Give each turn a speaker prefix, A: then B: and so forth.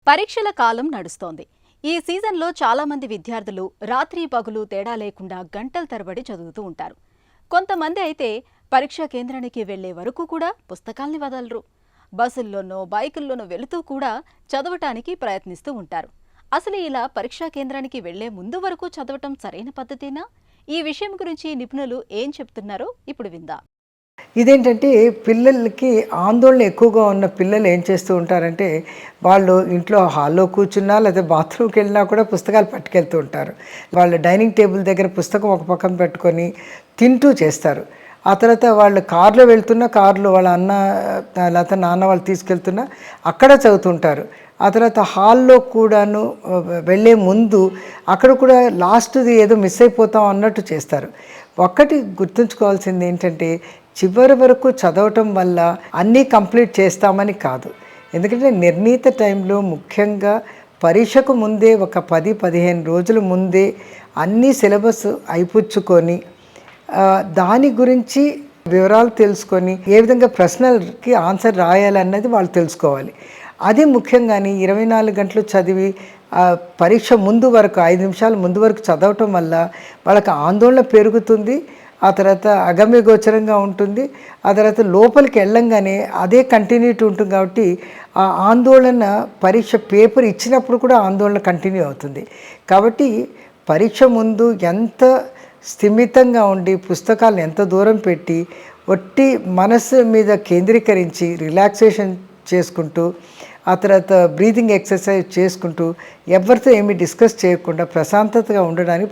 A: పరీక్షల కాలం నడుస్తోంది. ఈ సీజన్లో చాలామంది విద్యార్థులు రాత్రి పగులు తేడా లేకుండా గంటల తరబడి చదువుతూ ఉంటారు. కొంతమంది అయితే పరీక్షా కేంద్రానికి వెళ్లే వరకు కూడా పుస్తకాల్ని వదలరు. బస్సుల్లోనో బైకుల్లోనో వెళుతూ కూడా చదవటానికి ప్రయత్నిస్తూ ఉంటారు. అసలు ఇలా పరీక్షా కేంద్రానికి వెళ్లే ముందు వరకు చదవటం సరైన పద్ధతేనా? ఈ విషయం గురించి నిపుణులు ఏం చెప్తున్నారో ఇప్పుడు విందాం.
B: ఇదేంటంటే పిల్లలకి ఆందోళన ఎక్కువగా ఉన్న పిల్లలు ఏం చేస్తూ ఉంటారంటే, వాళ్ళు ఇంట్లో హాల్లో కూర్చున్నా లేదా బాత్రూమ్కి వెళ్ళినా కూడా పుస్తకాలు పట్టుకెళ్తూ ఉంటారు. వాళ్ళు డైనింగ్ టేబుల్ దగ్గర పుస్తకం ఒక పక్కన పెట్టుకొని తింటూ చేస్తారు. ఆ తర్వాత వాళ్ళు కారులో వెళ్తున్నా, కారులో వాళ్ళ అన్న లేకపోతే నాన్న వాళ్ళు తీసుకెళ్తున్నా అక్కడ చదువుతుంటారు. ఆ తర్వాత హాల్లో కూడాను వెళ్ళే ముందు అక్కడ కూడా లాస్ట్ది ఏదో మిస్ అయిపోతాం అన్నట్టు చేస్తారు. ఒక్కటి గుర్తుంచుకోవాల్సింది ఏంటంటే, చివరి వరకు చదవటం వల్ల అన్నీ కంప్లీట్ చేస్తామని కాదు. ఎందుకంటే నిర్ణీత టైంలో ముఖ్యంగా పరీక్షకు ముందే ఒక 10-15 రోజుల ముందే అన్ని సిలబస్ అయిపుచ్చుకొని దాని గురించి వివరాలు తెలుసుకొని ఏ విధంగా ప్రశ్నలకి ఆన్సర్ రాయాలన్నది వాళ్ళు తెలుసుకోవాలి. అది ముఖ్యంగాని 24 గంటలు చదివి పరీక్ష ముందు వరకు 5 నిమిషాల ముందు వరకు చదవటం వల్ల వాళ్ళకి ఆందోళన పెరుగుతుంది. ఆ తర్వాత అగమ్య గోచరంగా ఉంటుంది. ఆ తర్వాత లోపలికి వెళ్ళంగానే అదే కంటిన్యూటీ ఉంటుంది కాబట్టి ఆ ఆందోళన పరీక్ష పేపర్ ఇచ్చినప్పుడు కూడా ఆందోళన కంటిన్యూ అవుతుంది. కాబట్టి పరీక్ష ముందు ఎంత స్థిమితంగా ఉండి పుస్తకాలను ఎంత దూరం పెట్టి ఒట్టి మనసు మీద కేంద్రీకరించి రిలాక్సేషన్ చేసుకుంటూ ఆ తర్వాత బ్రీతింగ్ ఎక్సర్సైజ్ చేసుకుంటూ ఎవరితో ఏమీ డిస్కస్ చేయకుండా ప్రశాంతతగా ఉండడానికి